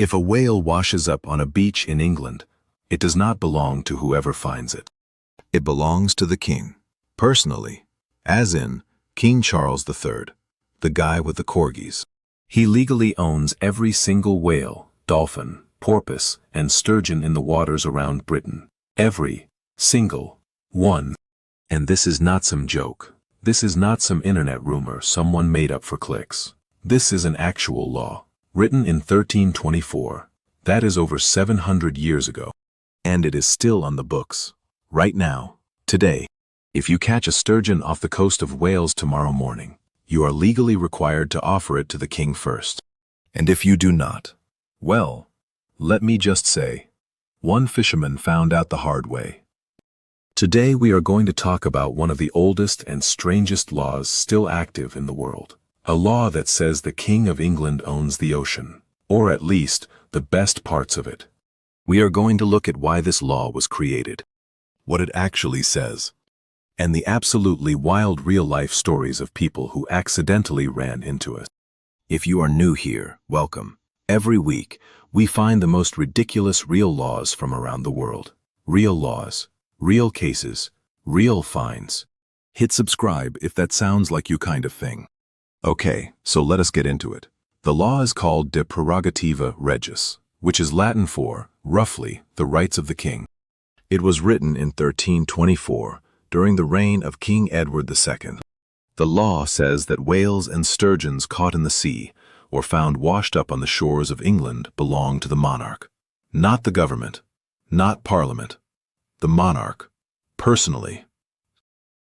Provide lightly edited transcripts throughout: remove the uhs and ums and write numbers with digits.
If a whale washes up on a beach in England, it does not belong to whoever finds it. It belongs to the king, personally, as in King Charles III, the guy with the corgis. He legally owns every single whale, dolphin, porpoise, and sturgeon in the waters around Britain. Every single one. And this is not some joke. This is not some internet rumor someone made up for clicks. This is an actual law, written in 1324. That is over 700 years ago. And it is still on the books. Right now, today. If you catch a sturgeon off the coast of Wales tomorrow morning, you are legally required to offer it to the king first. And if you do not, well, let me just say, one fisherman found out the hard way. Today we are going to talk about one of the oldest and strangest laws still active in the world. A law that says the King of England owns the ocean, or at least the best parts of it. We are going to look at why this law was created, what it actually says, and the absolutely wild real-life stories of people who accidentally ran into it. If you are new here, welcome. Every week, we find the most ridiculous real laws from around the world. Real laws, real cases, real finds. Hit subscribe if that sounds like your kind of thing. Okay, so let us get into it. The law is called de prerogativa regis, which is Latin for, roughly, the rights of the king. It was written in 1324, during the reign of King Edward II. The law says that whales and sturgeons caught in the sea, or found washed up on the shores of England, belong to the monarch. Not the government, not parliament. The monarch, personally.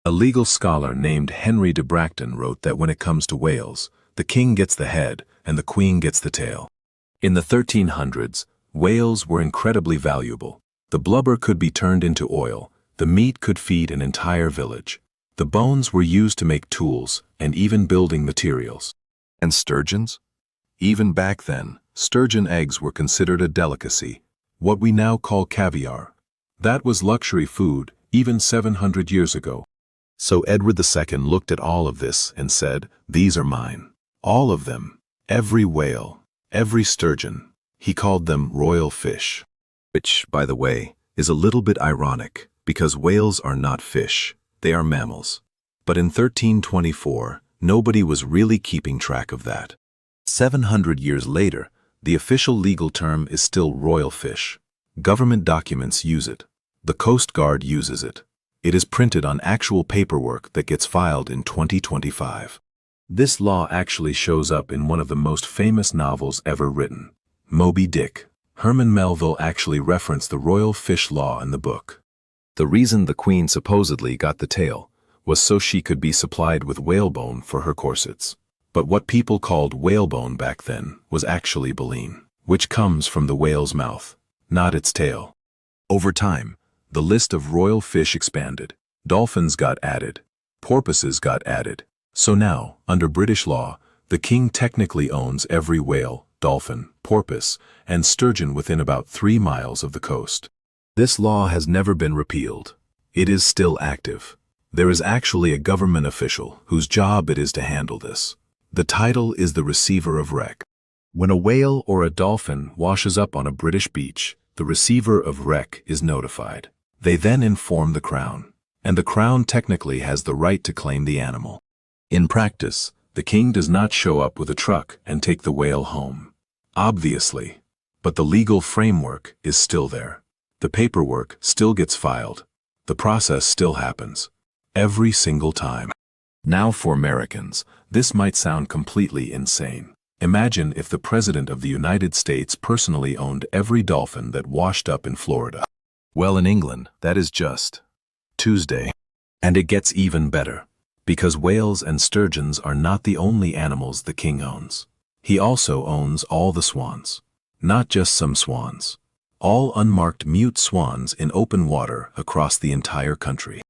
A legal scholar named Henry de Bracton wrote that when it comes to whales, the king gets the head and the queen gets the tail. In the 1300s, whales were incredibly valuable. The blubber could be turned into oil, the meat could feed an entire village. The bones were used to make tools and even building materials. And sturgeons? Even back then, sturgeon eggs were considered a delicacy, what we now call caviar. That was luxury food, even 700 years ago. So Edward II looked at all of this and said, "These are mine. All of them. Every whale, every sturgeon." He called them royal fish. Which, by the way, is a little bit ironic, because whales are not fish, they are mammals. But in 1324, nobody was really keeping track of that. 700 years later, the official legal term is still royal fish. Government documents use it. The Coast Guard uses it. It is printed on actual paperwork that gets filed in 2025. This law actually shows up in one of the most famous novels ever written, Moby Dick. Herman Melville actually referenced the royal fish law in the book. The reason the queen supposedly got the tail was so she could be supplied with whalebone for her corsets. But what people called whalebone back then was actually baleen, which comes from the whale's mouth, not its tail. Over time, the list of royal fish expanded. Dolphins got added. Porpoises got added. So now, under British law, the king technically owns every whale, dolphin, porpoise, and sturgeon within about 3 miles of the coast. This law has never been repealed. It is still active. There is actually a government official whose job it is to handle this. The title is the Receiver of Wreck. When a whale or a dolphin washes up on a British beach, the Receiver of Wreck is notified. They then inform the Crown, and the Crown technically has the right to claim the animal. In practice, the king does not show up with a truck and take the whale home. Obviously. But the legal framework is still there. The paperwork still gets filed. The process still happens. Every single time. Now for Americans, this might sound completely insane. Imagine if the President of the United States personally owned every dolphin that washed up in Florida. Well, in England, that is just Tuesday. And it gets even better, because whales and sturgeons are not the only animals the king owns. He also owns all the swans. Not just some swans. All unmarked mute swans in open water across the entire country.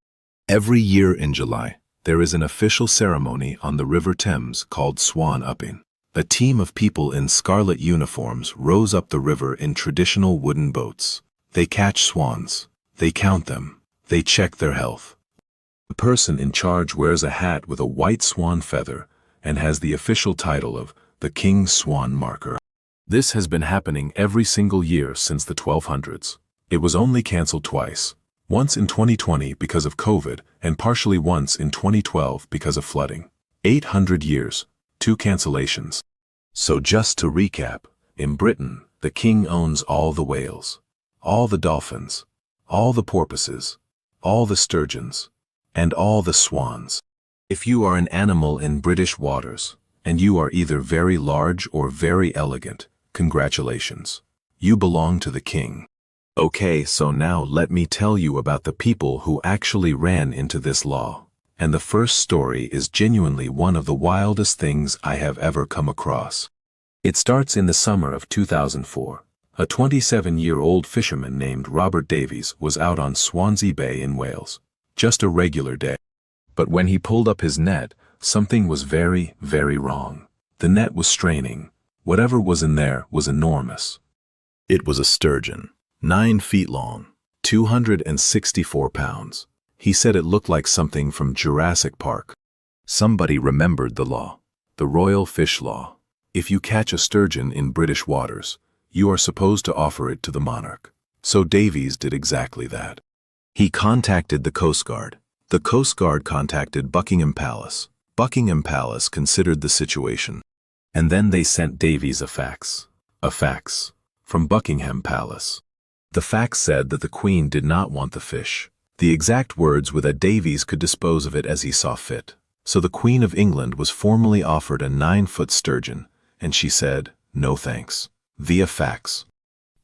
Every year in July, there is an official ceremony on the River Thames called swan upping. A team of people in scarlet uniforms rows up the river in traditional wooden boats. They catch swans. They count them. They check their health. The person in charge wears a hat with a white swan feather and has the official title of the King's Swan Marker. This has been happening every single year since the 1200s. It was only cancelled twice. Once in 2020 because of COVID, and partially once in 2012 because of flooding. 800 years, 2 cancellations. So just to recap, in Britain, the king owns all the whales, all the dolphins, all the porpoises, all the sturgeons, and all the swans. If you are an animal in British waters, and you are either very large or very elegant, congratulations. You belong to the king. Okay, so now let me tell you about the people who actually ran into this law. And the first story is genuinely one of the wildest things I have ever come across. It starts in the summer of 2004. A 27-year-old fisherman named Robert Davies was out on Swansea Bay in Wales. Just a regular day. But when he pulled up his net, something was very, very wrong. The net was straining. Whatever was in there was enormous. It was a sturgeon, 9 feet long, 264 pounds. He said it looked like something from Jurassic Park. Somebody remembered the law, the Royal Fish Law. If you catch a sturgeon in British waters, you are supposed to offer it to the monarch. So Davies did exactly that. He contacted the Coast Guard. The Coast Guard contacted Buckingham Palace. Buckingham Palace considered the situation. And then they sent Davies a fax. A fax. From Buckingham Palace. The fax said that the Queen did not want the fish. The exact words were that Davies could dispose of it as he saw fit. So the Queen of England was formally offered a 9-foot sturgeon, and she said, no thanks, via fax.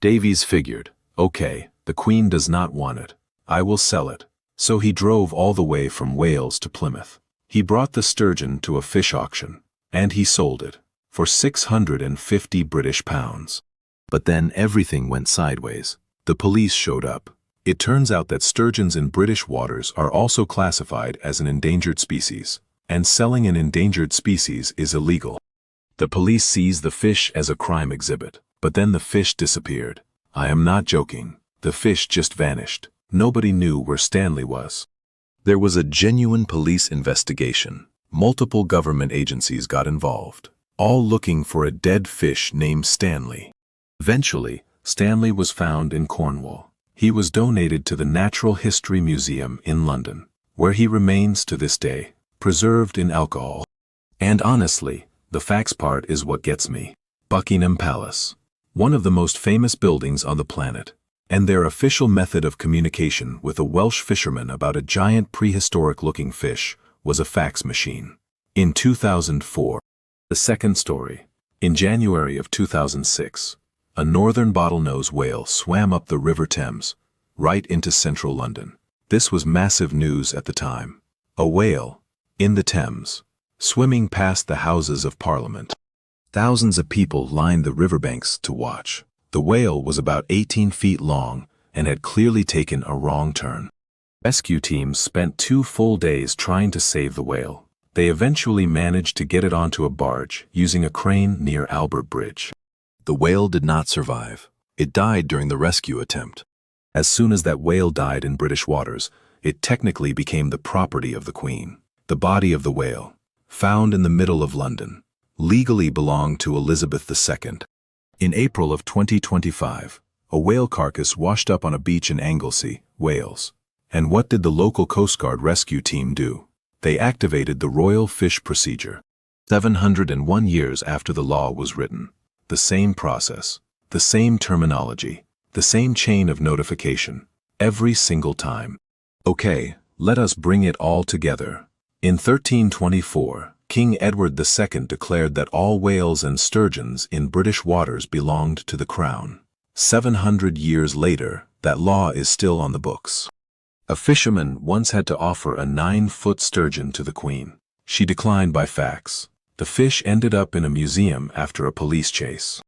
Davies figured, okay, the Queen does not want it. I will sell it. So he drove all the way from Wales to Plymouth. He brought the sturgeon to a fish auction, and he sold it for 650 British pounds. But then everything went sideways. The police showed up. It turns out that sturgeons in British waters are also classified as an endangered species, and selling an endangered species is illegal. The police seized the fish as a crime exhibit, but then the fish disappeared. I am not joking. The fish just vanished. Nobody knew where Stanley was. There was a genuine police investigation. Multiple government agencies got involved, all looking for a dead fish named Stanley. Eventually, Stanley was found in Cornwall. He was donated to the Natural History Museum in London, where he remains to this day, preserved in alcohol. And honestly, the facts part is what gets me. Buckingham Palace, one of the most famous buildings on the planet, and their official method of communication with a Welsh fisherman about a giant prehistoric-looking fish was a fax machine. In 2004, the second story. In January of 2006, a northern bottlenose whale swam up the River Thames, right into central London. This was massive news at the time. A whale, in the Thames, swimming past the Houses of Parliament. Thousands of people lined the riverbanks to watch. The whale was about 18 feet long and had clearly taken a wrong turn. Rescue teams spent 2 full days trying to save the whale. They eventually managed to get it onto a barge using a crane near Albert Bridge. The whale did not survive. It died during the rescue attempt. As soon as that whale died in British waters, it technically became the property of the Queen. The body of the whale, found in the middle of London, legally belonged to Elizabeth II. In April of 2025, a whale carcass washed up on a beach in Anglesey, Wales. And what did the local Coast Guard rescue team do? They activated the Royal Fish Procedure. 701 years after the law was written. The same process, the same terminology, the same chain of notification, every single time. Okay, let us bring it all together. In 1324, King Edward II declared that all whales and sturgeons in British waters belonged to the Crown. 700 years later, that law is still on the books. A fisherman once had to offer a 9-foot sturgeon to the Queen. She declined by fax. The fish ended up in a museum after a police chase.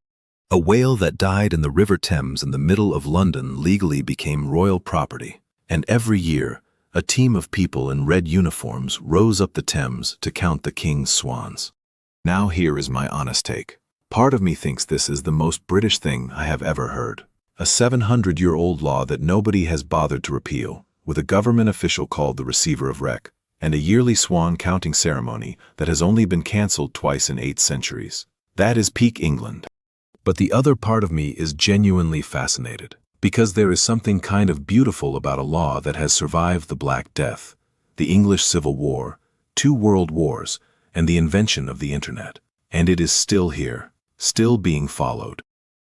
A whale that died in the River Thames in the middle of London legally became royal property, and every year, a team of people in red uniforms rose up the Thames to count the king's swans. Now here is my honest take. Part of me thinks this is the most British thing I have ever heard. A 700-year-old law that nobody has bothered to repeal, with a government official called the Receiver of Wreck, and a yearly swan counting ceremony that has only been cancelled twice in 8 centuries. That is peak England. But the other part of me is genuinely fascinated, because there is something kind of beautiful about a law that has survived the Black Death, the English Civil War, 2 world wars, and the invention of the internet. And it is still here, still being followed.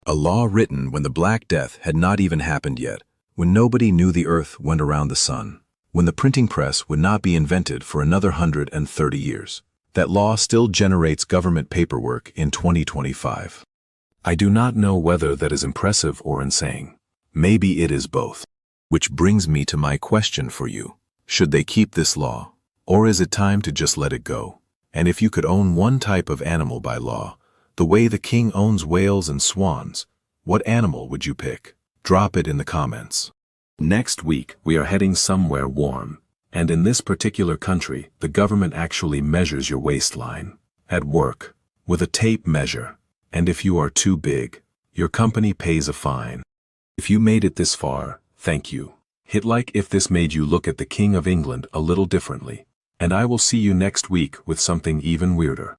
A law written when the Black Death had not even happened yet, when nobody knew the earth went around the sun, when the printing press would not be invented for another 130 years. That law still generates government paperwork in 2025. I do not know whether that is impressive or insane. Maybe it is both. Which brings me to my question for you. Should they keep this law, or is it time to just let it go? And if you could own one type of animal by law, the way the king owns whales and swans, what animal would you pick? Drop it in the comments. Next week, we are heading somewhere warm. And in this particular country, the government actually measures your waistline. At work, with a tape measure. And if you are too big, your company pays a fine. If you made it this far, thank you. Hit like if this made you look at the King of England a little differently. And I will see you next week with something even weirder.